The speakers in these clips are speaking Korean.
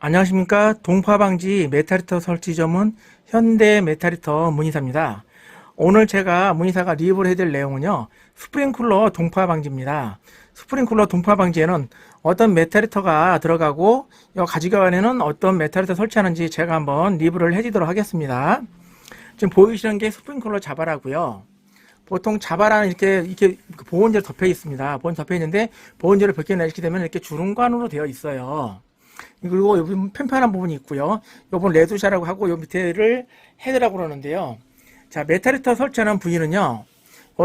안녕하십니까. 동파방지 메탈히터 설치 전문 현대 메탈히터 문의사입니다. 오늘 제가 문의사가 리뷰를 해드릴 내용은요, 스프링쿨러 동파방지입니다. 스프링쿨러 동파방지에는 어떤 메탈히터가 들어가고 이 가지관에는 어떤 메탈히터 설치하는지 제가 한번 리뷰를 해드리도록 하겠습니다. 지금 보이시는 게 스프링쿨러 자바라고요. 보통 자바라는 이렇게 보온재로 덮여 있습니다. 보온 덮여 있는데 보온재를 벗겨내게 되면 이렇게 주름관으로 되어 있어요. 그리고 여기 편편한 부분이 있고요. 요번 레두샤라고 하고 요 밑에를 헤드라고 그러는데요. 자, 메탈히터 설치하는 부위는요.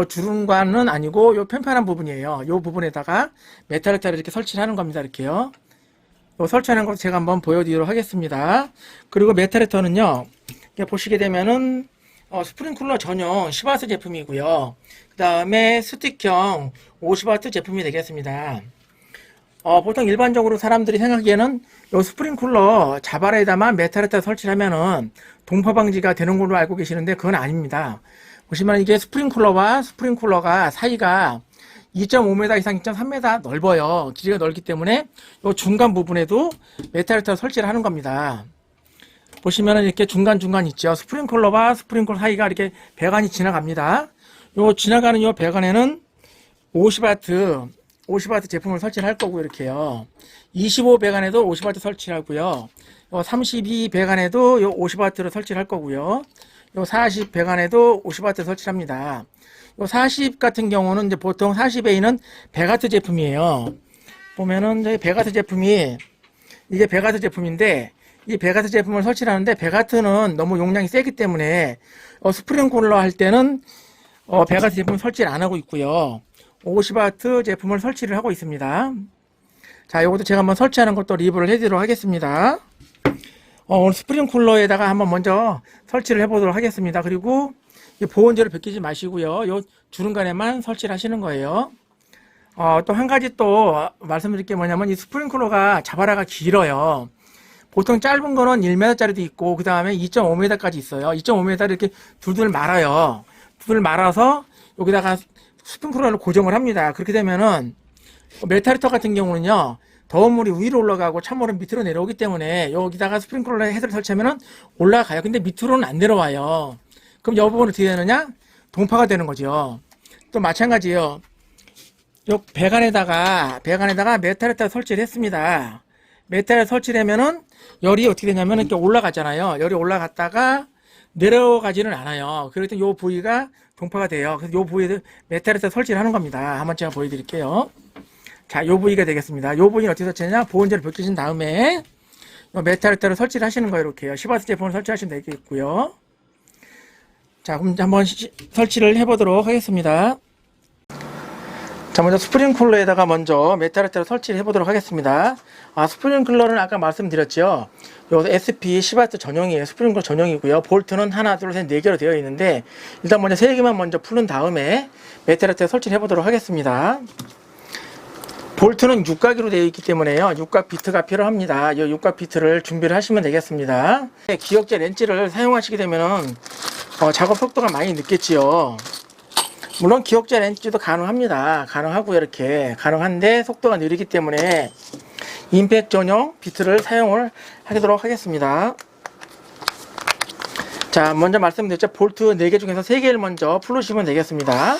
주름관은 아니고 요 편편한 부분이에요. 요 부분에다가 메탈히터를 이렇게 설치를 하는 겁니다. 이렇게요. 요 설치하는 거 제가 한번 보여드리도록 하겠습니다. 그리고 메탈히터는요. 보시게 되면은 스프링쿨러 전용 10W 제품이고요. 그 다음에 스틱형 50W 제품이 되겠습니다. 보통 일반적으로 사람들이 생각하기에는 요 스프링쿨러 자바라에다만 메탈히터 설치를 하면은 동파 방지가 되는 걸로 알고 계시는데 그건 아닙니다. 보시면 이게 스프링쿨러와 스프링쿨러가 사이가 2.5m 이상 2.3m 넓어요. 길이가 넓기 때문에 요 중간 부분에도 메탈히터 설치를 하는 겁니다. 보시면은 이렇게 중간중간 있죠. 스프링쿨러와 스프링쿨러 사이가 이렇게 배관이 지나갑니다. 요 지나가는 요 배관에는 50W 제품을 설치를 할 거고, 이렇게요. 25 배관에도 50W 설치를 하고요. 32 배관에도 요 50W를 설치를 할 거고요. 요 40 배관에도 50W 설치를 합니다. 요 40 같은 경우는 이제 보통 40A는 배가트 제품이에요. 보면은 이제 배가트 제품이, 이게 배가트 제품인데, 이 배가트 제품을 설치를 하는데, 배가트는 너무 용량이 세기 때문에, 스프링쿨러 할 때는, 배가트 제품 설치를 안 하고 있고요. 50W 제품을 설치를 하고 있습니다. 자, 요것도 제가 한번 설치하는 것도 리뷰를 해드리도록 하겠습니다. 오늘 스프링쿨러에다가 한번 먼저 설치를 해보도록 하겠습니다. 그리고 이 보온재를 벗기지 마시고요. 요 주름관에만 설치를 하시는 거예요. 또 한 가지 또 말씀드릴 게 뭐냐면 이 스프링쿨러가 자바라가 길어요. 보통 짧은 거는 1m짜리도 있고 그 다음에 2.5m까지 있어요. 2.5m를 이렇게 둘둘 말아요. 둘둘 말아서 여기다가 스프링쿨러를 고정을 합니다. 그렇게 되면은 메탈히터 같은 경우는요, 더운 물이 위로 올라가고 찬물은 밑으로 내려오기 때문에 여기다가 스프링쿨러 헤드를 설치하면은 올라가요. 근데 밑으로는 안 내려와요. 그럼 이 부분은 어떻게 되느냐? 동파가 되는 거죠. 또 마찬가지예요. 요 배관에다가 메탈히터 설치를 했습니다. 메탈 설치를 하면은 열이 어떻게 되냐면 이렇게 올라가잖아요. 열이 올라갔다가 내려가지는 않아요. 그럴 때 요 부위가 동파가 돼요. 그래서 요 부위에 메탈히터 설치를 하는 겁니다. 한번 제가 보여드릴게요. 자, 요 부위가 되겠습니다. 요 부위는 어떻게 설치하냐? 보온재를 벗기신 다음에 요 메탈히터를 설치를 하시는 거예요. 이렇게요. 10W 제품을 설치하시면 되겠고요. 자, 그럼 한번 설치를 해보도록 하겠습니다. 자, 먼저 스프링쿨러에다가 먼저 메탈히터를 설치를 해보도록 하겠습니다. 스프링쿨러는 아까 말씀드렸죠. 요 SP 10W 전용이에요. 스프링쿨러 전용이고요. 볼트는 하나, 둘, 셋, 네 개로 되어 있는데 일단 먼저 세 개만 먼저 풀은 다음에 메탈히터 설치를 해보도록 하겠습니다. 볼트는 육각으로 되어 있기 때문에요. 육각 비트가 필요합니다. 이 육각 비트를 준비를 하시면 되겠습니다. 기역제 렌치를 사용하시게 되면은 작업 속도가 많이 늦겠지요. 물론 기역제 렌치도 가능합니다. 가능하고요. 이렇게 가능한데 속도가 느리기 때문에 임팩 전용 비트를 사용을 하도록 하겠습니다. 자, 먼저 말씀드렸죠. 볼트 4개 중에서 3개를 먼저 풀으시면 되겠습니다.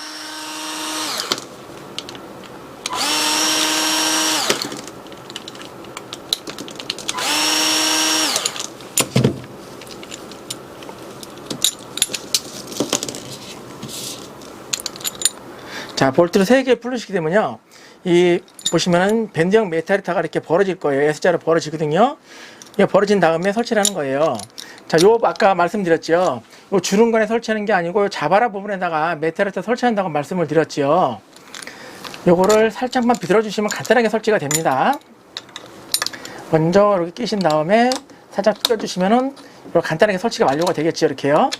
자, 볼트를 3개 풀으시게 되면요. 보시면은 밴드형 메탈히터가 이렇게 벌어질 거예요. S자로 벌어지거든요. 이게 벌어진 다음에 설치를 하는 거예요. 자, 아까 말씀드렸죠. 요 주름관에 설치하는 게 아니고 자바라 부분에다가 메탈히터 설치한다고 말씀을 드렸죠. 요거를 살짝만 비틀어 주시면 간단하게 설치가 됩니다. 먼저 이렇게 끼신 다음에 살짝 껴주시면은 이렇게 간단하게 설치가 완료가 되겠죠. 이렇게요.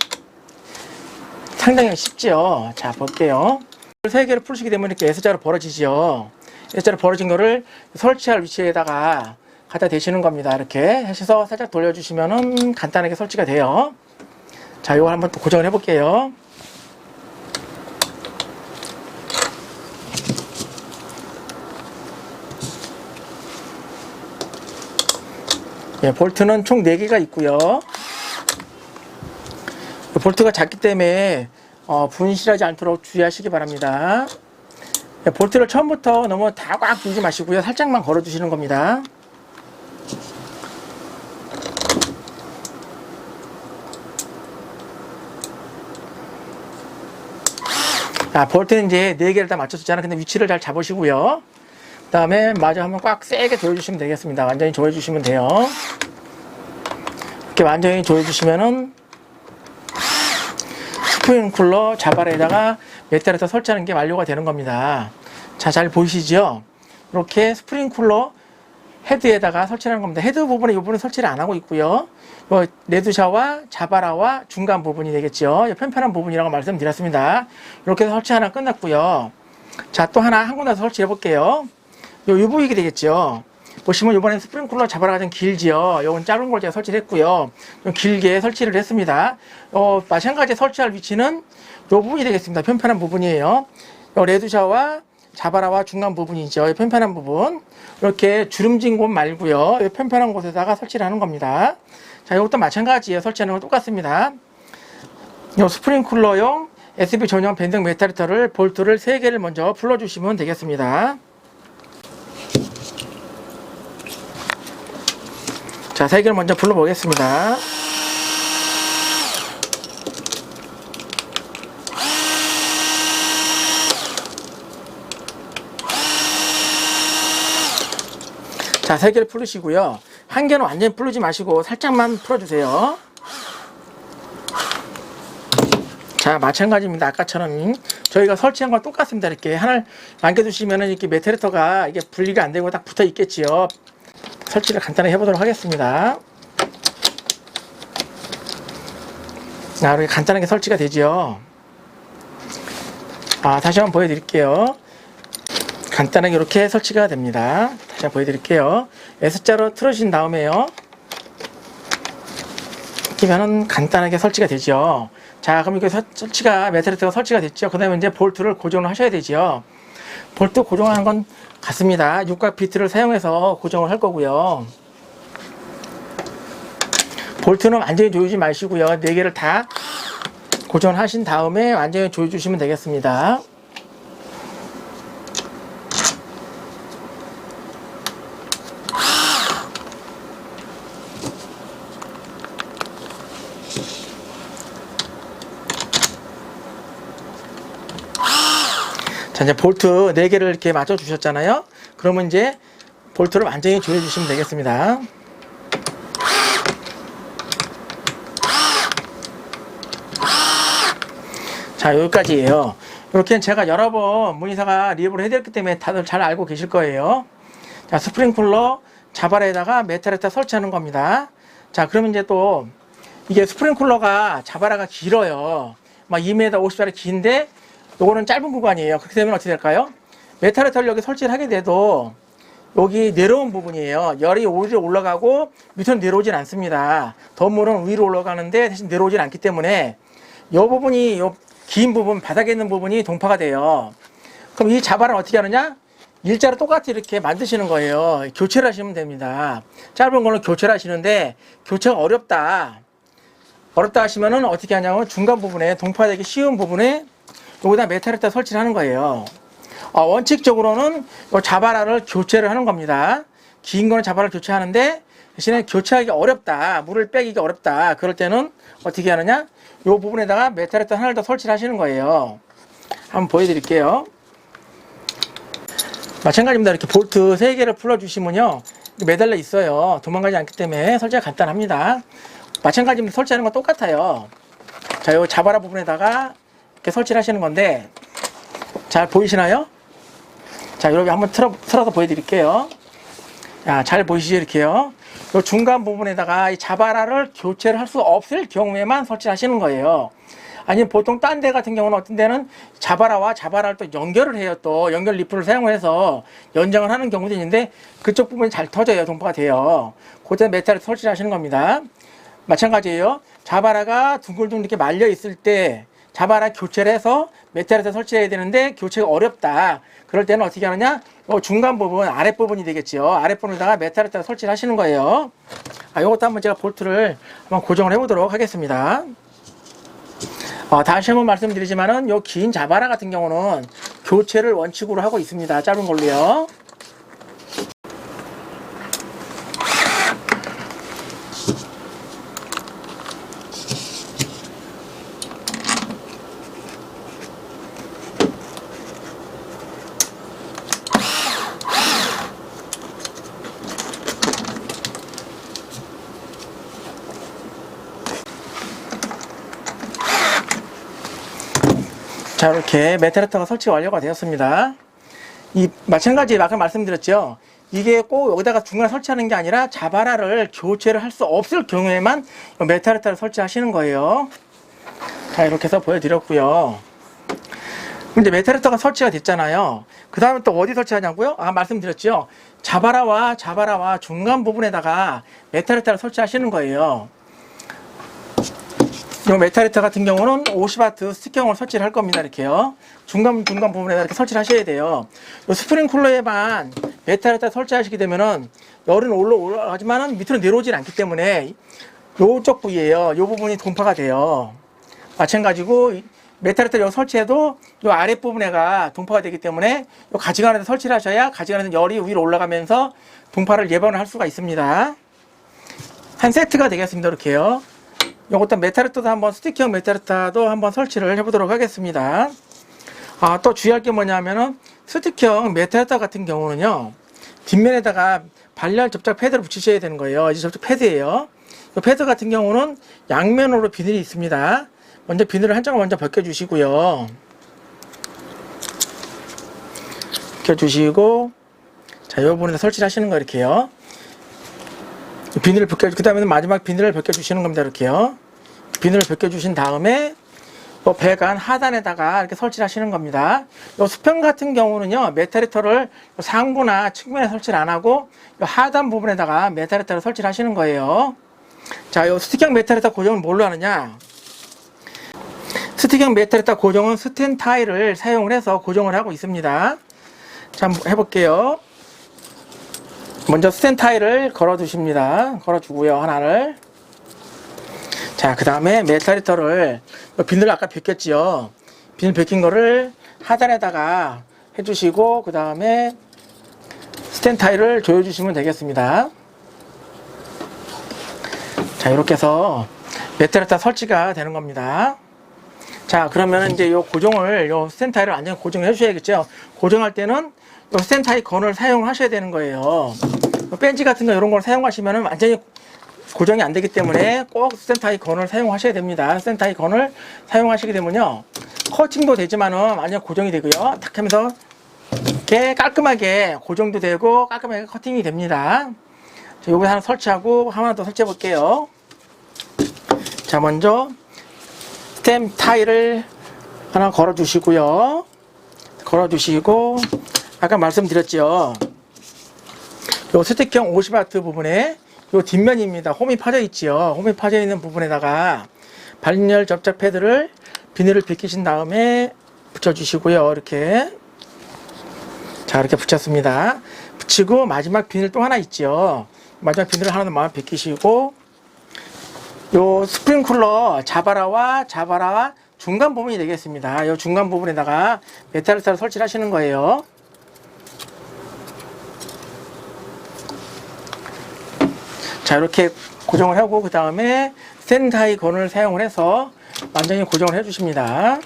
상당히 쉽죠. 자, 볼게요. 3개를 풀시게 되면 이렇게 S자로 벌어지죠. S자로 벌어진 거를 설치할 위치에다가 갖다 대시는 겁니다. 이렇게 하셔서 살짝 돌려주시면은 간단하게 설치가 돼요. 자, 이걸 한번 또 고정을 해볼게요. 예, 볼트는 총 4개가 있고요. 볼트가 작기 때문에 분실하지 않도록 주의하시기 바랍니다. 예, 볼트를 처음부터 너무 다 꽉 두지 마시고요. 살짝만 걸어 주시는 겁니다. 자, 볼트는 이제 4개를 다 맞춰줬잖아요. 근데 위치를 잘 잡으시고요. 그 다음에 마저 한번 꽉 세게 조여주시면 되겠습니다. 완전히 조여주시면 돼요. 이렇게 완전히 조여주시면은 스프링 쿨러 자발에다가 메탈에서 설치하는 게 완료가 되는 겁니다. 자, 잘 보이시죠? 이렇게 스프링 쿨러 헤드에다가 설치하는 겁니다. 헤드 부분에 이 부분은 설치를 안 하고 있고요. 레드샤와 자바라와 중간 부분이 되겠죠. 편편한 부분이라고 말씀드렸습니다. 이렇게 해서 설치 하나 끝났고요. 자, 또 하나 한 군데 설치해 볼게요. 이 부위가 되겠죠. 보시면 이번에 스프링 쿨러 자바라가 좀 길지요. 요건 짧은 걸 제가 설치를 했고요. 좀 길게 설치를 했습니다. 마찬가지 설치할 위치는 이 부분이 되겠습니다. 편편한 부분이에요. 레드샤와 자바라와 중간 부분이죠. 편편한 부분. 이렇게 주름진 곳 말고요. 편편한 곳에다가 설치를 하는 겁니다. 자, 이것도 마찬가지예요. 설치하는 건 똑같습니다. 이 스프링 쿨러용 SB 전용 밴딩 메탈리터를 볼트를 3개를 먼저 풀어주시면 되겠습니다. 자, 3개를 먼저 불러보겠습니다. 자, 3개를 풀으시고요. 한 개는 완전히 풀지 마시고 살짝만 풀어주세요. 자, 마찬가지입니다. 아까처럼 저희가 설치한 건 똑같습니다. 이렇게 하나를 남겨두시면은 이렇게 메탈리터가 이게 분리가 안 되고 딱 붙어 있겠지요. 설치를 간단히 해보도록 하겠습니다. 자, 이렇게 간단하게 설치가 되죠. 다시 한번 보여드릴게요. 간단하게 이렇게 설치가 됩니다. 다시 한번 보여드릴게요. S자로 틀어주신 다음에요. 이렇게 하면 간단하게 설치가 되죠. 자, 그럼 이게 설치가, 메탈리터가 설치가 됐죠. 그 다음에 이제 볼트를 고정을 하셔야 되죠. 볼트 고정하는 건 같습니다. 육각 비트를 사용해서 고정을 할 거고요. 볼트는 완전히 조이지 마시고요. 4개를 다 고정을 하신 다음에 완전히 조여주시면 되겠습니다. 자, 이제 볼트 4개를 이렇게 맞춰 주셨잖아요. 그러면 이제 볼트를 완전히 조여 주시면 되겠습니다. 자, 여기까지예요. 이렇게 제가 여러 번 문의사가 리뷰를 해드렸기 때문에 다들 잘 알고 계실 거예요. 자, 스프링 쿨러 자바라에다가 메탈에다 설치하는 겁니다. 자, 그러면 이제 또 이게 스프링 쿨러가 자바라가 길어요. 막 2m 50짜리 긴데 요거는 짧은 구간이에요. 그렇게 되면 어떻게 될까요? 메탈레터를 여기 설치를 하게 돼도 여기 내려온 부분이에요. 열이 오히려 올라가고 밑으로 내려오진 않습니다. 덤물은 위로 올라가는데 대신 내려오진 않기 때문에 이 부분이 요 긴 부분, 바닥에 있는 부분이 동파가 돼요. 그럼 이 자바라는 어떻게 하느냐? 일자로 똑같이 이렇게 만드시는 거예요. 교체를 하시면 됩니다. 짧은 거는 교체를 하시는데 교체가 어렵다 하시면은 어떻게 하냐면 중간 부분에 동파되기 쉬운 부분에 여기다 메탈에다 설치를 하는 거예요. 원칙적으로는 자바라를 교체를 하는 겁니다. 긴 거는 자바라를 교체하는데 대신에 교체하기 어렵다, 물을 빼기가 어렵다, 그럴 때는 어떻게 하느냐, 이 부분에다가 메탈에다 하나를 더 설치를 하시는 거예요. 한번 보여드릴게요. 마찬가지입니다. 이렇게 볼트 3개를 풀어주시면요, 매달려 있어요. 도망가지 않기 때문에 설치가 간단합니다. 마찬가지입니다. 설치하는 건 똑같아요. 자, 이 자바라 부분에다가 이렇게 설치를 하시는 건데, 잘 보이시나요? 자, 여러분 한번 틀어서 보여드릴게요. 자, 잘 보이시죠? 이렇게요. 이 중간 부분에다가 이 자바라를 교체를 할 수 없을 경우에만 설치하시는 거예요. 아니면 보통 딴 데 같은 경우는 어떤 데는 자바라와 자바라를 또 연결을 해요. 또 연결 리프를 사용해서 연장을 하는 경우도 있는데 그쪽 부분이 잘 터져요. 동파가 돼요. 그때 메탈을 설치를 하시는 겁니다. 마찬가지예요. 자바라가 둥글둥글 이렇게 말려 있을 때 자바라 교체를 해서 메탈에다 설치해야 되는데 교체가 어렵다. 그럴 때는 어떻게 하느냐? 중간 부분, 아랫부분이 되겠죠. 아랫부분에다가 메탈에다 설치를 하시는 거예요. 요것도 한번 제가 볼트를 한번 고정을 해보도록 하겠습니다. 다시 한번 말씀드리지만은 요 긴 자바라 같은 경우는 교체를 원칙으로 하고 있습니다. 짧은 걸로요. 자, 이렇게 메탈레터가 설치가 완료가 되었습니다. 마찬가지 아까 말씀드렸죠. 이게 꼭 여기다가 중간에 설치하는 게 아니라 자바라를 교체를 할 수 없을 경우에만 메탈레터를 설치하시는 거예요. 자, 이렇게 해서 보여드렸고요. 근데 메탈레터가 설치가 됐잖아요. 그 다음에 또 어디 설치하냐고요? 말씀드렸죠. 자바라와 중간 부분에다가 메탈레터를 설치하시는 거예요. 이 메탈레터 같은 경우는 50W 스틱형으로 설치를 할 겁니다. 이렇게요. 중간 부분에다 이렇게 설치를 하셔야 돼요. 이 스프링 쿨러에만 메탈레터 설치하시게 되면은 열은 올라가지만은 밑으로 내려오질 않기 때문에 요쪽 부위에요. 요 부분이 동파가 돼요. 마찬가지고 메탈레터 설치해도 요 아랫부분에가 동파가 되기 때문에 요 가지관에다 설치를 하셔야 가지관에서 열이 위로 올라가면서 동파를 예방을 할 수가 있습니다. 한 세트가 되겠습니다. 이렇게요. 요것도 메탈레터도 한번 스틱형 메탈레터도 한번 설치를 해보도록 하겠습니다. 또 주의할 게 뭐냐면은 스틱형 메탈레터 같은 경우는요, 뒷면에다가 발열 접착 패드를 붙이셔야 되는 거예요. 이 접착 패드예요. 이 패드 같은 경우는 양면으로 비늘이 있습니다. 먼저 비늘을 한쪽을 먼저 벗겨주시고요. 벗겨주시고, 자, 이 부분에서 설치를 하시는 거 이렇게요. 비늘을 그 다음에 마지막 비늘을 벗겨주시는 겁니다. 이렇게요. 비늘을 벗겨주신 다음에 배관 하단에다가 이렇게 설치를 하시는 겁니다. 이 수평 같은 경우는요, 메탈레터를 상부나 측면에 설치를 안 하고 하단 부분에다가 메탈레터를 설치를 하시는 거예요. 자, 이 스틱형 메탈레터 고정은 뭘로 하느냐? 스틱형 메탈레터 고정은 스텐 타일을 사용을 해서 고정을 하고 있습니다. 자, 한번 해볼게요. 먼저 스텐 타일을 걸어 두십니다. 걸어 주고요, 하나를. 자, 그 다음에 메탈레터를 비늘 아까 벗겼지요. 비늘 벗긴 거를 하단에다가 해주시고, 그 다음에 스텐 타일을 조여주시면 되겠습니다. 자, 이렇게 해서 메탈레터 설치가 되는 겁니다. 자, 그러면 이제 요 고정을, 요 스텐 타일을 완전히 고정해 주셔야겠죠. 고정할 때는 요 스텐 타일 건을 사용하셔야 되는 거예요. 벤치 같은 거 이런 걸 사용하시면 완전히 고정이 안 되기 때문에 꼭 스텐 타일 건을 사용하셔야 됩니다. 스텐 타일 건을 사용하시게 되면요, 커팅도 되지만은 완전 고정이 되고요. 탁 하면서 이렇게 깔끔하게 고정도 되고 깔끔하게 커팅이 됩니다. 자, 요거 하나 설치하고 하나 더 설치해 볼게요. 자, 먼저 스텐 타일을 하나 걸어 주시고요. 걸어 주시고, 아까 말씀드렸죠. 요 스틱형 50W 부분에 요 뒷면입니다. 홈이 파져 있지요. 홈이 파져 있는 부분에다가 발열 접착 패드를 비닐을 벗기신 다음에 붙여주시고요. 이렇게. 자, 이렇게 붙였습니다. 붙이고 마지막 비닐 또 하나 있죠. 마지막 비닐을 하나 더 벗기시고, 요 스프링 쿨러 자바라와 중간 부분이 되겠습니다. 요 중간 부분에다가 메탈레터를 설치를 하시는 거예요. 자, 이렇게 고정을 하고 그 다음에 스텐 타일 건을 사용을 해서 완전히 고정을 해 주십니다.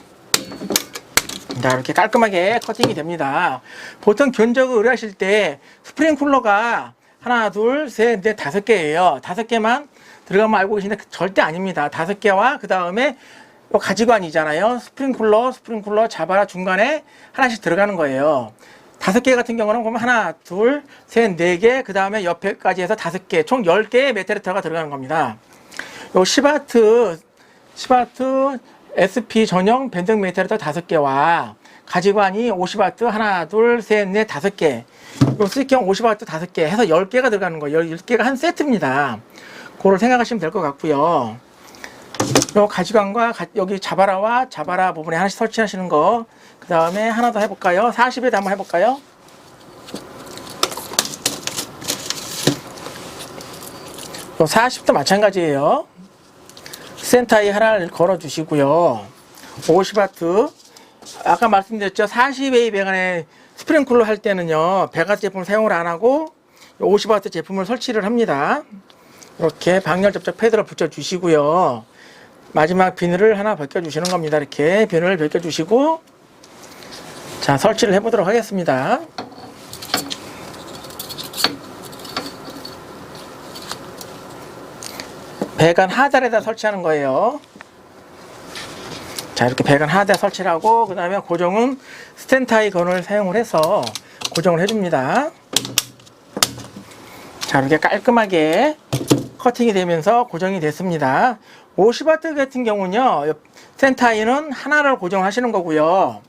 자, 이렇게 깔끔하게 커팅이 됩니다. 보통 견적을 의뢰하실 때 스프링 쿨러가 하나, 둘, 셋, 넷, 5개예요. 5개만 들어가면 알고 계신데 절대 아닙니다. 5개와 그 다음에 가지관이잖아요. 스프링 쿨러 자바라 중간에 하나씩 들어가는 거예요. 5개 같은 경우는 보면 하나, 둘, 셋, 4개, 그 다음에 옆에까지 해서 5개, 총 10개의 메탈레터가 들어가는 겁니다. 요 시바트 SP 전용 밴딩 메탈레터 5개와 가지관이 50W 하나, 둘, 셋, 넷, 5개, 요 스틱형 50W 5개 해서 10개가 들어가는 거예요. 10개가 한 세트입니다. 그걸 생각하시면 될 것 같고요. 요 가지관과 여기 자바라와 자바라 부분에 하나씩 설치하시는 거. 그 다음에 하나 더 해볼까요? 40에도 한번 해볼까요? 요 40도 마찬가지예요. 센터에 하나를 걸어 주시고요. 50W. 아까 말씀드렸죠. 40A 배관에 스프링클러 할 때는요, 배가스 제품을 사용을 안 하고 50W 제품을 설치를 합니다. 이렇게 방열 접촉 패드를 붙여 주시고요. 마지막 비늘을 하나 벗겨 주시는 겁니다. 이렇게 비늘을 벗겨 주시고, 자, 설치를 해 보도록 하겠습니다. 배관 하단에다 설치하는 거예요. 자, 이렇게 배관 하단에 설치를 하고, 그 다음에 고정은 스탠타이 건을 사용을 해서 고정을 해줍니다. 자, 이렇게 깔끔하게 커팅이 되면서 고정이 됐습니다. 50W 같은 경우는요, 스탠타이는 하나를 고정하시는 거고요.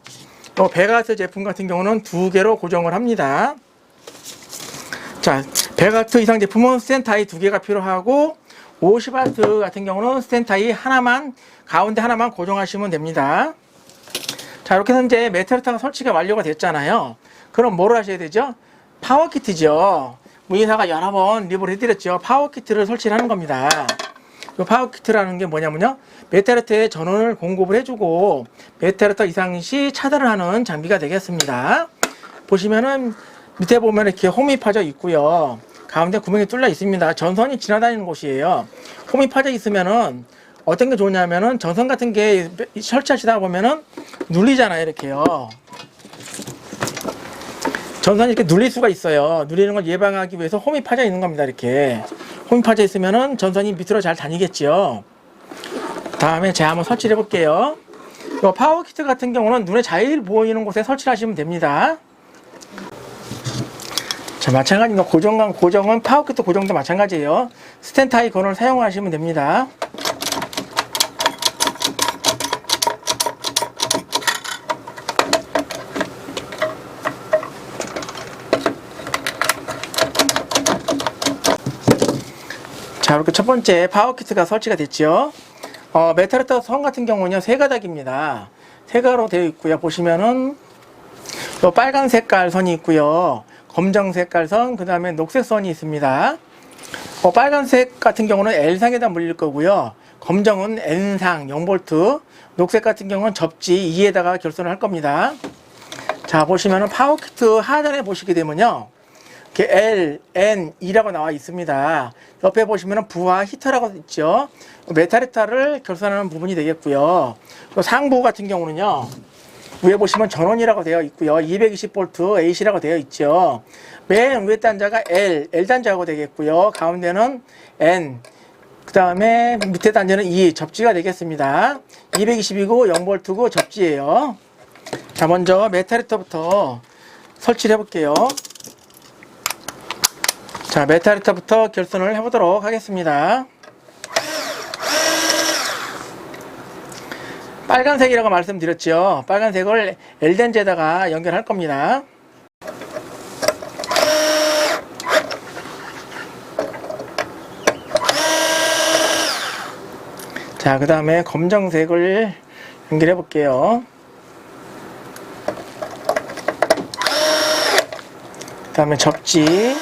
또 배가스 제품 같은 경우는 2개로 고정을 합니다. 자, 배가스 이상 제품은 스탠타이 2개가 필요하고, 50W 같은 경우는 스탠타이 하나만, 가운데 하나만 고정하시면 됩니다. 자, 이렇게 해서 이제 메탈타가 설치가 완료가 됐잖아요. 그럼 뭘 하셔야 되죠? 파워키트죠. 무인사가 여러 번 리뷰를 해드렸죠. 파워키트를 설치를 하는 겁니다. 이 파워키트라는 게 뭐냐면요, 메탈타에 전원을 공급을 해주고 메탈타 이상 시 차단을 하는 장비가 되겠습니다. 보시면은 밑에 보면 이렇게 홈이 파져 있고요. 가운데 구멍이 뚫려 있습니다. 전선이 지나다니는 곳이에요. 홈이 파져 있으면은 어떤 게 좋냐면은 전선 같은 게 설치하시다 보면은 눌리잖아요. 이렇게요. 전선이 이렇게 눌릴 수가 있어요. 눌리는 걸 예방하기 위해서 홈이 파져 있는 겁니다. 이렇게 홈이 파져 있으면은 전선이 밑으로 잘 다니겠죠. 다음에 제가 한번 설치를 해볼게요. 이 파워키트 같은 경우는 눈에 잘 보이는 곳에 설치를 하시면 됩니다. 자, 마찬가지로 고정은 파워키트 고정도 마찬가지예요. 스탠타이 건을 사용하시면 됩니다. 자, 이렇게 첫 번째 파워키트가 설치가 됐죠. 메탈타 선 같은 경우는요, 세 가닥입니다. 세 가로 되어 있고요. 보시면은 요 빨간 색깔 선이 있고요. 검정 색깔 선, 그 다음에 녹색 선이 있습니다. 빨간색 같은 경우는 L상에다 물릴 거고요. 검정은 N상 0V, 녹색 같은 경우는 접지 2에다가 결선을 할 겁니다. 자, 보시면은 파워키트 하단에 보시게 되면요, 이렇게 L, N, E라고 나와 있습니다. 옆에 보시면은 부하 히터라고 있죠. 메탈히터를 결선하는 부분이 되겠고요. 또 상부 같은 경우는요, 위에 보시면 전원이라고 되어 있고요. 220V AC라고 되어 있죠. 맨 위에 단자가 L 단자가 되겠고요. 가운데는 N, 그 다음에 밑에 단자는 E, 접지가 되겠습니다. 220이고 0V고 접지예요. 자, 먼저 메탈히터부터 설치를 해볼게요. 자, 메탈히터부터 결선을 해보도록 하겠습니다. 빨간색이라고 말씀드렸죠. 빨간색을 L단자에다가 연결할 겁니다. 자, 그 다음에 검정색을 연결해 볼게요. 그 다음에 접지.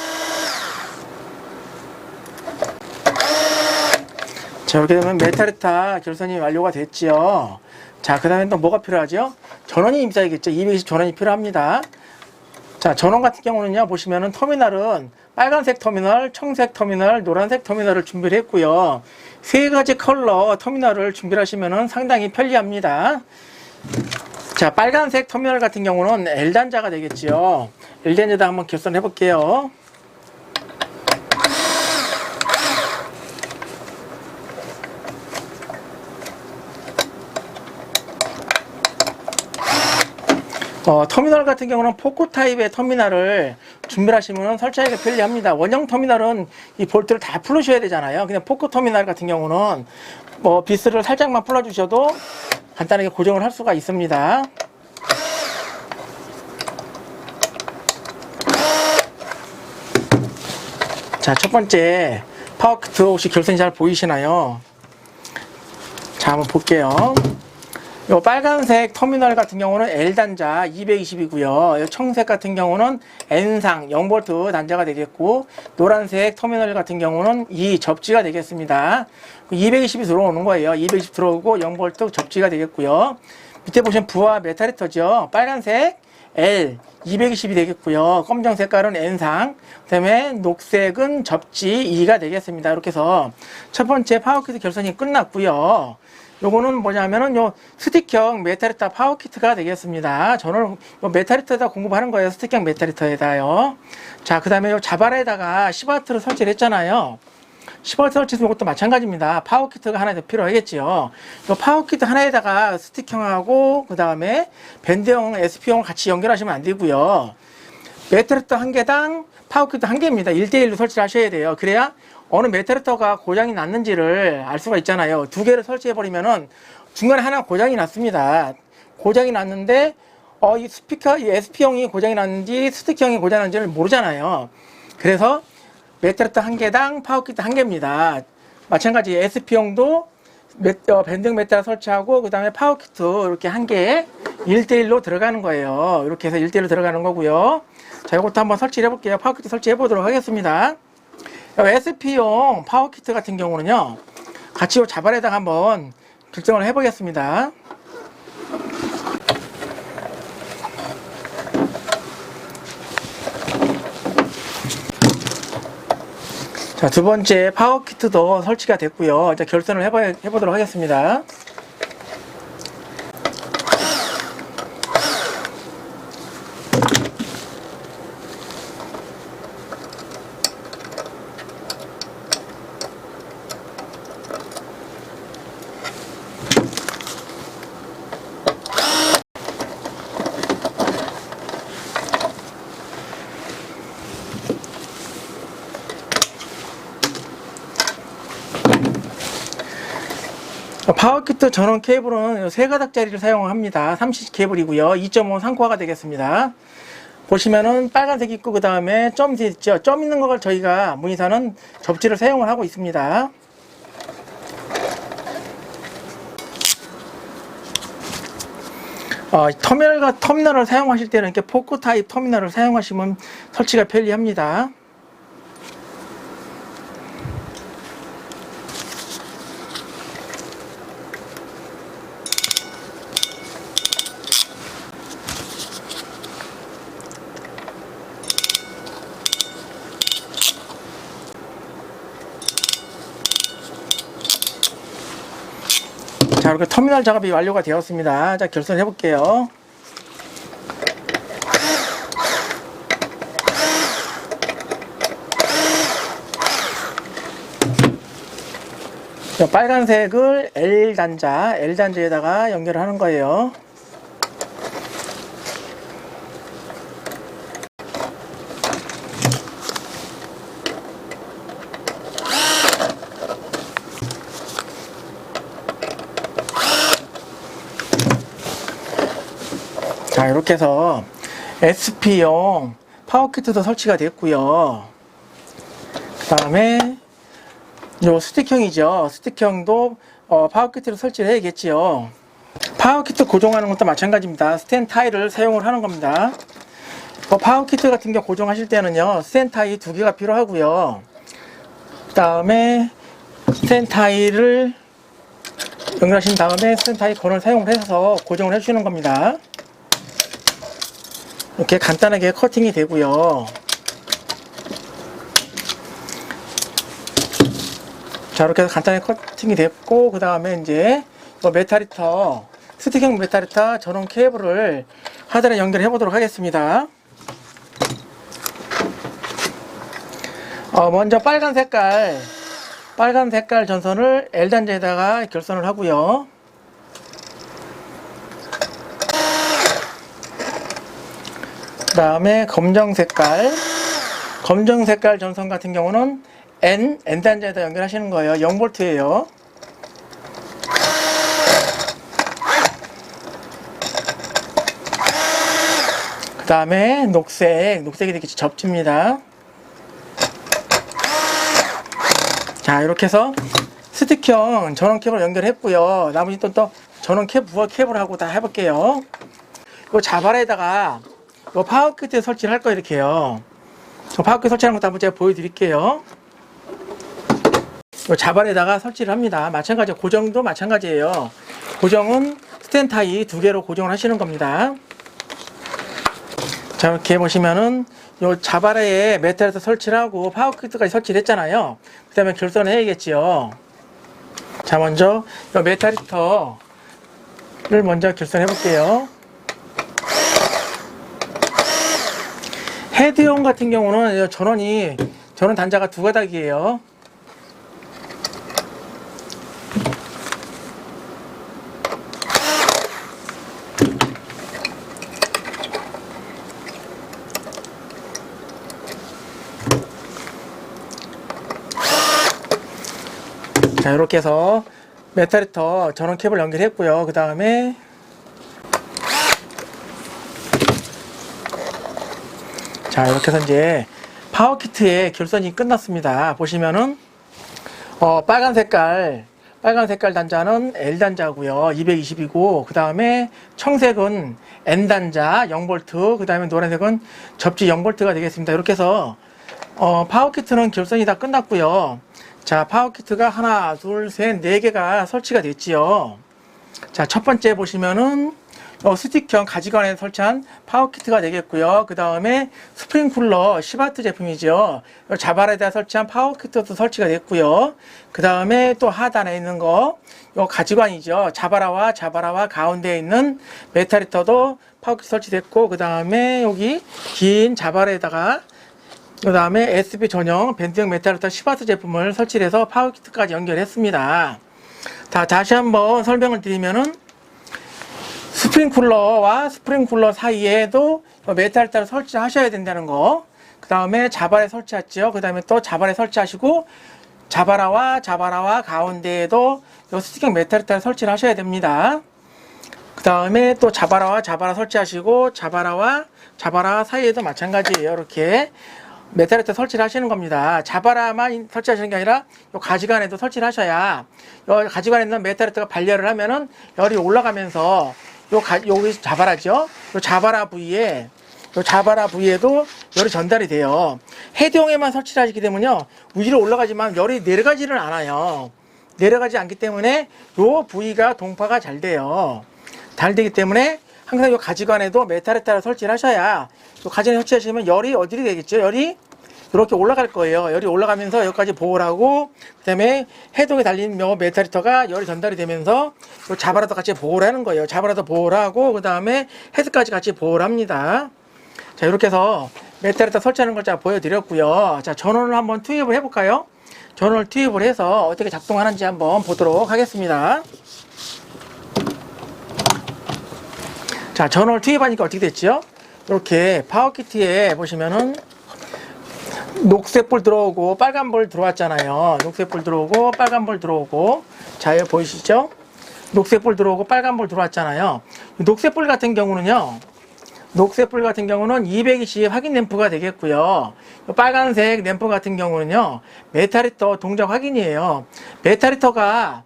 자, 이렇게 되면 메탈히터 결선이 완료가 됐죠. 자, 그 다음에 또 뭐가 필요하죠? 전원이 임사이겠죠. 220 전원이 필요합니다. 자, 전원 같은 경우는요, 보시면은 터미널은 빨간색 터미널, 청색 터미널, 노란색 터미널을 준비를 했고요. 세 가지 컬러 터미널을 준비를 하시면은 상당히 편리합니다. 자, 빨간색 터미널 같은 경우는 L단자가 되겠죠. L단자에다 한번 결선해 볼게요. 터미널 같은 경우는 포크 타입의 터미널을 준비하시면 설치하기가 편리합니다. 원형 터미널은 이 볼트를 다 풀으셔야 되잖아요. 그냥 포크 터미널 같은 경우는 비스를 살짝만 풀어주셔도 간단하게 고정을 할 수가 있습니다. 자, 첫 번째 파워키트 혹시 결선이 잘 보이시나요? 자, 한번 볼게요. 요 빨간색 터미널 같은 경우는 L단자 220이고요. 요 청색 같은 경우는 N상 0V 단자가 되겠고, 노란색 터미널 같은 경우는 이 접지가 되겠습니다. 220이 들어오는 거예요. 220 들어오고 0V 접지가 되겠고요. 밑에 보시면 부하 메탈히터죠. 빨간색 L 220이 되겠고요. 검정 색깔은 N상, 그 다음에 녹색은 접지 2가 되겠습니다. 이렇게 해서 첫 번째 파워키트 결선이 끝났고요. 요거는 뭐냐면은 요 스틱형 메탈히터 파워키트가 되겠습니다. 저는 요 메탈히터에다 공급하는 거예요. 스틱형 메탈히터에다요. 자, 그 다음에 요 자발에다가 10W를 설치를 했잖아요. 10V 설치도 이것도 마찬가지입니다. 파워키트가 하나 더 필요하겠지요. 이 파워키트 하나에다가 스틱형하고 그 다음에 밴드형, SP형을 같이 연결하시면 안 되고요. 메탈히터 한 개당 파워키트 한 개입니다. 1대1로 설치를 하셔야 돼요. 그래야 어느 메탈히터가 고장이 났는지를 알 수가 있잖아요. 두 개를 설치해버리면은 중간에 하나 고장이 났습니다. 고장이 났는데 이 스피커, 이 SP형이 고장이 났는지 스틱형이 고장이 났는지를 모르잖아요. 그래서 메탈히터 한 개당 파워키트 한 개입니다. 마찬가지 SP형도 밴딩 메탈 설치하고 그 다음에 파워키트 이렇게 한 개에 1대1로 들어가는 거예요. 이렇게 해서 1대1로 들어가는 거고요. 자, 이것도 한번 설치해 볼게요. 파워키트 설치해 보도록 하겠습니다. SP용 파워키트 같은 경우는요, 같이 자발에다가 한번 결정을 해 보겠습니다. 자, 두 번째 파워키트도 설치가 됐고요. 이제 결선을 해보도록 하겠습니다. 파워키트 전원 케이블은 세 가닥짜리를 사용합니다. 30 케이블이고요. 2.5 상코어가 되겠습니다. 보시면은 빨간색 있고 그 다음에 점이 있죠. 점 있는 걸 저희가 문의사는 접지를 사용을 하고 있습니다. 터미널을 사용하실 때는 이렇게 포크 타입 터미널을 사용하시면 설치가 편리합니다. 자, 이렇게 터미널 작업이 완료가 되었습니다. 자, 결선해 볼게요. 자, 빨간색을 L단자에다가 연결을 하는 거예요. 자, 이렇게 해서 SP용 파워키트도 설치가 됐고요. 그 다음에 요 스틱형이죠. 스틱형도 파워키트를 설치를 해야겠지요. 파워키트 고정하는 것도 마찬가지입니다. 스텐 타일을 사용을 하는 겁니다. 파워키트 같은 경우 고정하실 때는요, 스텐 타일 2개가 필요하고요. 그 다음에 스텐 타일을 연결하신 다음에 스텐 타일 건을 사용을 해서 고정을 해주시는 겁니다. 이렇게 간단하게 커팅이 되고요. 자, 이렇게 해서 간단하게 커팅이 됐고, 그 다음에 이제 메탈히터, 스틱형 메탈히터 전원 케이블을 하단에 연결해 보도록 하겠습니다. 먼저 빨간 색깔 전선을 L단자에다가 결선을 하고요. 그 다음에 검정 색깔 전선 같은 경우는 N단자에다 연결하시는 거예요. 0V예요. 그 다음에 녹색이 되게 접집니다. 자, 이렇게 해서 스틱형 전원 캡을 연결했고요. 나머지 또 전원 캡을 하고 다 해볼게요. 이 자발에다가 이 파워키트 설치를 할 거예요. 이렇게요. 파워키트 설치하는 것도 한번 제가 보여드릴게요. 이 자발에다가 설치를 합니다. 마찬가지로 고정도 마찬가지예요. 고정은 스탠타이 2개로 고정을 하시는 겁니다. 자, 이렇게 보시면은 요 자발에 메탈에서 설치를 하고 파워키트까지 설치를 했잖아요. 그 다음에 결선을 해야겠지요. 자, 먼저 요 메탈 히터를 먼저 결선해 볼게요. 헤드용 같은 경우는 전원 단자가 2가닥이에요. 자, 이렇게 해서 메탈 히터 전원 캡을 연결했고요. 그 다음에 자, 이렇게 해서 이제 파워키트의 결선이 끝났습니다. 보시면은 빨간 색깔 단자는 L 단자고요. 220이고 그 다음에 청색은 N 단자 0V, 그 다음에 노란색은 접지 0V가 되겠습니다. 이렇게 해서 파워키트는 결선이 다 끝났고요. 자, 파워키트가 하나, 둘, 셋, 4개가 설치가 됐지요. 자, 첫 번째 보시면은 스틱형 가지관에 설치한 파워키트가 되겠고요. 그 다음에 스프링쿨러 10W 제품이죠. 자발에다 설치한 파워키트도 설치가 됐고요. 그 다음에 또 하단에 있는 거, 요 가지관이죠. 자바라와 가운데에 있는 메탈 히터도 파워키트 설치됐고, 그 다음에 여기 긴 자발에다가 그 다음에 SP 전용 밴드형 메탈 히터 10W 제품을 설치해서 파워키트까지 연결했습니다. 다시 한번 설명을 드리면은 스프링쿨러와 스프링쿨러 사이에도 메탈 히터를 설치하셔야 된다는 거. 그 다음에 자발에 설치했죠. 그 다음에 또 자발에 설치하시고 자바라와 가운데에도 스틱형 메탈 히터를 설치를 하셔야 됩니다. 그 다음에 또 자바라 설치하시고 자바라 사이에도 마찬가지예요. 이렇게 메탈 히터 설치를 하시는 겁니다. 자바라만 설치하시는 게 아니라 요 가지관에도 설치를 하셔야 요 가지관에 있는 메탈 히터가 발열을 하면은 열이 올라가면서 여기 자바라죠. 요 자바라 부위에도 열이 전달이 돼요. 헤드용에만 설치를 하시게 되면요, 위로 올라가지만 열이 내려가지는 않아요. 내려가지 않기 때문에 요 부위가 동파가 잘 돼요. 잘 되기 때문에 항상 요 가지관에도 메탈 히터를 설치를 하셔야 요 가지관에 설치하시면 열이 어디로 되겠죠? 열이 이렇게 올라갈 거예요. 열이 올라가면서 여기까지 보호를 하고, 그 다음에 해동에 달린 메탈 히터가 열이 전달이 되면서 자바라도 같이 보호를 하는 거예요. 자바라도 보호를 하고, 그 다음에 헤드까지 같이 보호를 합니다. 자, 이렇게 해서 메탈 히터 설치하는 걸 제가 보여드렸고요. 자, 전원을 한번 투입을 해볼까요? 전원을 투입을 해서 어떻게 작동하는지 한번 보도록 하겠습니다. 자, 전원을 투입하니까 어떻게 됐죠? 이렇게 파워키트에 보시면은 녹색불 들어오고 빨간불 들어왔잖아요. 녹색불 들어오고 빨간불 들어오고, 자, 여기 보이시죠? 녹색불 들어오고 빨간불 들어왔잖아요. 녹색불 같은 경우는 220 확인 램프가 되겠고요. 빨간색 램프 같은 경우는요, 메탈 히터 동작 확인이에요. 메탈 히터가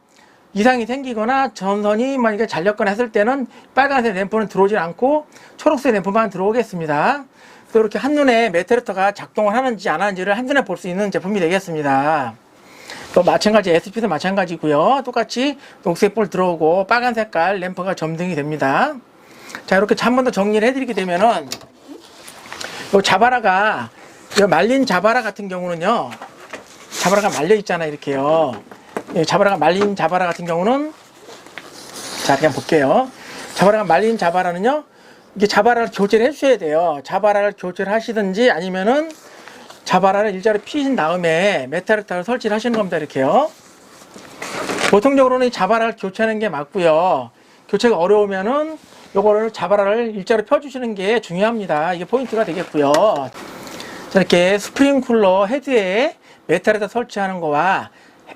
이상이 생기거나 전선이 만약에 잘렸거나 했을 때는 빨간색 램프는 들어오지 않고 초록색 램프만 들어오겠습니다. 또 이렇게 한눈에 메탈 히터가 작동을 하는지 안 하는지를 한눈에 볼 수 있는 제품이 되겠습니다. 또 마찬가지 SP도 마찬가지고요. 똑같이 녹색불 들어오고 빨간 색깔 램프가 점등이 됩니다. 자, 이렇게 한 번 더 정리를 해드리게 되면은 요 자바라가, 말린 자바라 같은 경우는요, 자바라가 말려 있잖아요. 이렇게요. 말린 자바라 같은 경우는, 자, 그냥 볼게요. 자바라가 말린 자바라는요, 이게 자바라를 교체를 해주셔야 돼요. 자바라를 교체를 하시든지 아니면은 자바라를 일자로 피신 다음에 메탈 히터를 설치를 하시는 겁니다. 이렇게요. 보통적으로는 이 자바라를 교체하는 게 맞고요. 교체가 어려우면은 요거를 자바라를 일자로 펴주시는 게 중요합니다. 이게 포인트가 되겠고요. 자, 이렇게 스프링쿨러 헤드에 메탈 히터 설치하는 거와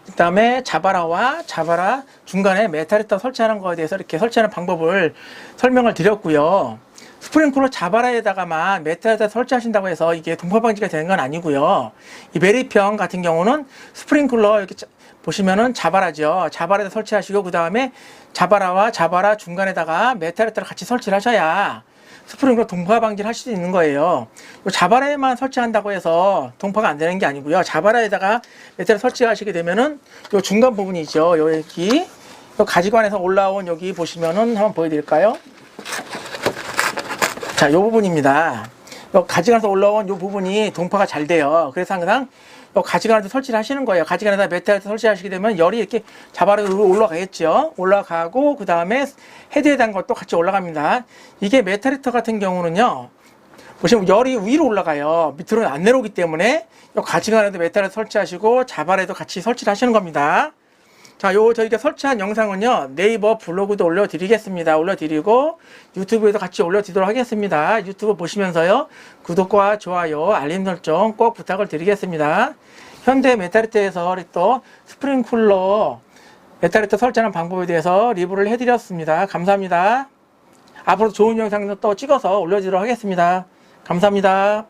그 다음에 자바라 중간에 메탈 히터 설치하는 거에 대해서 이렇게 설치하는 방법을 설명을 드렸고요. 스프링클러 자바라에다가만 메탈에다 설치하신다고 해서 이게 동파 방지가 되는 건 아니고요. 이 메리평 같은 경우는 스프링클러 이렇게 보시면은 자바라죠. 자바라에다 설치하시고 그 다음에 자바라와 자바라 중간에다가 메탈에다가 같이 설치를 하셔야 스프링클러 동파 방지를 할 수 있는 거예요. 자바라에만 설치한다고 해서 동파가 안 되는 게 아니고요. 자바라에다가 메탈을 설치하시게 되면은 요 중간 부분이죠. 여기 요 가지관에서 올라온 여기 보시면은 한번 보여드릴까요? 자, 요 부분입니다. 요 가지관에서 올라온 요 부분이 동파가 잘 돼요. 그래서 항상 요 가지관에도 설치를 하시는 거예요. 가지관에다 메탈을 설치하시게 되면 열이 이렇게 자바라로 올라가겠죠. 올라가고 그 다음에 헤드에 단 것도 같이 올라갑니다. 이게 메탈 히터 같은 경우는요. 보시면 열이 위로 올라가요. 밑으로는 안 내려오기 때문에 요 가지관에도 메탈을 설치하시고 자바라에도 같이 설치를 하시는 겁니다. 자, 저희가 설치한 영상은요, 네이버 블로그도 올려드리겠습니다. 올려드리고, 유튜브에도 같이 올려드리도록 하겠습니다. 유튜브 보시면서요, 구독과 좋아요, 알림 설정 꼭 부탁을 드리겠습니다. 현대 메탈히터에서 또 스프링쿨러 메탈히터 설치하는 방법에 대해서 리뷰를 해드렸습니다. 감사합니다. 앞으로 좋은 영상도 또 찍어서 올려드리도록 하겠습니다. 감사합니다.